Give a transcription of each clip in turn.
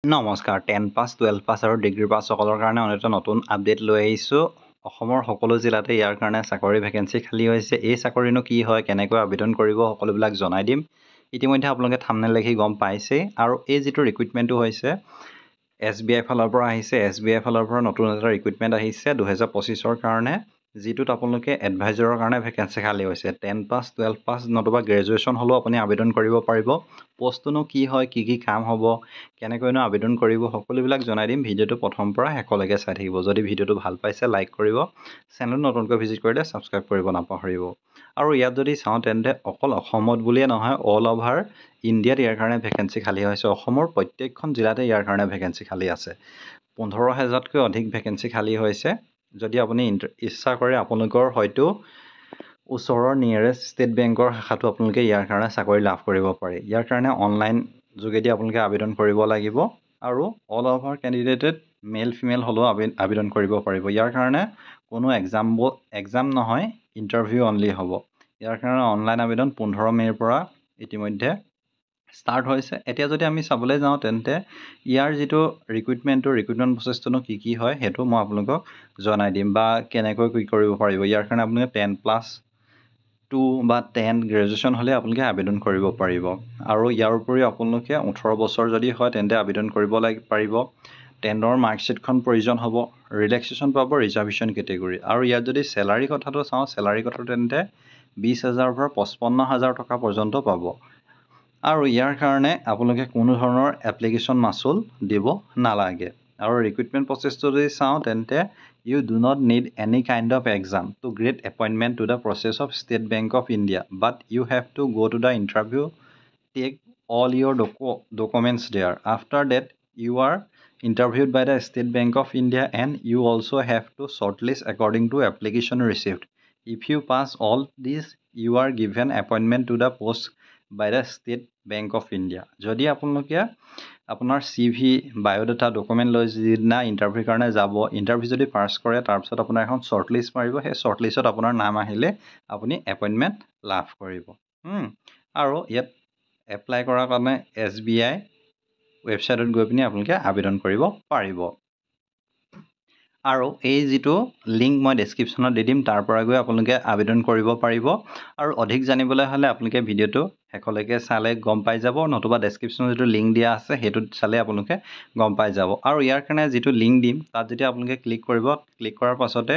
নমস্কাৰ 10 পাছ 12 পাছ আৰু degree pass সকলৰ কাৰণে এটা নতুন আপডেট লৈ আহিছোঁ অসমৰ সকলো জিলাতে ইয়াৰ কাৰণে চাকৰি ভেকেন্সি খালী হৈছে এই চাকৰিনো কি হয় কেনেকৈ আবেদন কৰিব সকলোবিলাক জনাই দিম ইতিমধ্যে আপোনালোকে থাম্বনেল দেখি গম পাইছে আৰু এই যেটো ৰিক্ৰুটমেন্টটো হৈছে SBI ফালৰ পৰা আহিছে SBI ফালৰ পৰা নতুন এটা ৰিক্ৰুটমেন্ট আহিছে 2025 ৰ কাৰণে যেটোত আপোনালোকে এডভাইজৰৰ কাৰণে ভেকেন্সি খালী হৈছে 10 পাছ 12 পাছ নতুবা গ্ৰেজুৱেচন হলো আপুনি আবেদন কৰিব পাৰিব পোষ্টনো কি হয় কি কাম হ'ব কেনেকৈনো আবেদন কৰিব সকলোবিলাক জনাই দিম ভিডিওটো প্ৰথম পৰা শেষলৈকে চাই থাকিব যদি ভিডিওটো ভাল পাইছে লাইক কৰিব চেনেল নতুনকৈ ভিজিট কৰিলে সাবস্ক্ৰাইব কৰিব নাপাহৰিব আৰু ইয়াত যদি চাও তেন্তে অকল অসমত বুলিয়ে নহয় অল ওভাৰ ইণ্ডিয়াত ইয়াৰ কাৰণে ভেকেন্সি খালী হৈছে অসমৰ প্ৰত্যেকখন জিলাতে ইয়াৰ কাৰণে ভেকেন্সি খালী আছে 15000তকৈ অধিক ভেকেন্সি খালী হৈছে যদি আপুনি ইচ্ছা কৰে আপোনালোকৰ হয়তো ওচৰৰ নিয়াৰেষ্ট ষ্টেট বেংকৰ শাখাটো আপোনালোকে ইয়াৰ কাৰণে চাকৰি লাভ কৰিব পাৰে ইয়াৰ কাৰণে অনলাইন যোগেদি আপোনালোকে আবেদন কৰিব লাগিব আৰু অল ওভাৰ ক্যান্ডিডেটেড মেল ফিমেল হলো আবেদন কৰিব পাৰিব ইয়াৰ কাৰণে কোনো এক্সাম নহয় ইন্টাৰভিউ অনলি হ'ব ইয়াৰ কাৰণে অনলাইন আবেদন 15 মেৰ পৰা ইতিমধ্যে স্টাৰ্ট হৈছে এতিয়া যদি আমি চাবলৈ যাওঁ তেন্তে ইয়াৰ যেটো ৰিক্ৰুটমেন্ট প্ৰসেছটো কি হয় হেতু মই আপোনালোকক জনাই দিম বা কেনেকৈ কি কৰিব পাৰিব ইয়াৰ কাৰণে আপোনালোকে 10+2 বা 10 গ্ৰেজুৱেচন হলে আপোনালোকে আবেদন কৰিব পাৰিব আৰু ইয়াৰ উপৰি আপোনালোকে 18 বছৰ যদি হয় তেন্তে আবেদন কৰিব পাৰিব 10ৰ মাৰ্কশিটখন প্ৰয়োজন হ'ব ৰিলেক্সেশন পাব ৰিজাৰ্ভেশন কেটেগৰী আৰু ইয়াত যদি স্যালাৰি কথাটো চাওঁ স্যালাৰি কথা তেন্তে 20000 পৰা 55000 টকা পৰ্যন্ত পাব আৰু ইয়াৰ কাৰণে আপোনালোকে কোনো ধৰণৰ এপ্লিকেশন মাসুল দিব নালাগে আৰু ৰিক্ৰুটমেন্ট প্ৰসেছটো যদি চাওঁ তেন্তে you do not need any kind of exam to get appointment to the process of State Bank of India but you have to go to the interview take all your documents there after that you are interviewed by the State Bank of India and you also have to shortlist according to application received if you pass all these you are given appointment to the post by the State Bank of India যদি আপোনালোকে আপোনাৰ CV biodata document লৈ যিদিনা interview কাৰণে যাব interview যদি পাছ কৰে তাৰ পিছত আপোনাৰ এখন শৰ্টলিষ্ট মাৰিব সেই শৰ্টলিষ্টত আপোনাৰ নাম আহিলে আপুনি এপইন্টমেন্ট লাভ কৰিব আৰু ইয়াত এপ্লাই কৰাৰ কাৰণে SBI ৱেবছাইটত গৈ পিনি আপোনালোকে আবেদন কৰিব পাৰিব আৰু এই যেটো লিংক মই ডেসক্ৰিপচনত দি দিম তাৰ পৰা গৈ আপোনালোকে আবেদন কৰিব পাৰিব আৰু অধিক জানিবলৈ হলে আপোনালোকে ভিডিওটো শেষলৈকে চালে গম পাই যাব নতুবা ডেসক্ৰিপচনত যেটো লিংক দিয়া আছে হেতু চালে আপোনালোকে গম পাই যাব আৰু ইয়াৰ কাৰণে যেটো লিংক দিম তাত যেতিয়া আপোনালোকে ক্লিক কৰিব ক্লিক কৰাৰ পাছতে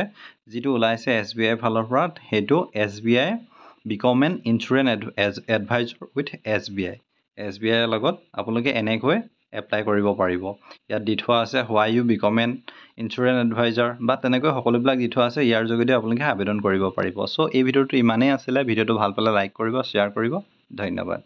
যেটো ওলাইছে SBI ফালৰ পৰা হেতু SBI become an insurance advisor with SBI ৰ লগত আপোনালোকে এনেকৈ এপ্লাই কৰিব পাৰিব ইয়াত দি থোৱা আছে why you become an insurance advisor বা তেনেকৈ সকলোবিলাক দি থোৱা আছে ইয়াৰ যোগেদি আপোনালোকে আবেদন কৰিব পাৰিব সো এই ভিডিওটো ইমানেই আছিল ভিডিওটো ভাল পালে লাইক কৰিব শেয়াৰ কৰিব ধন্যবাদ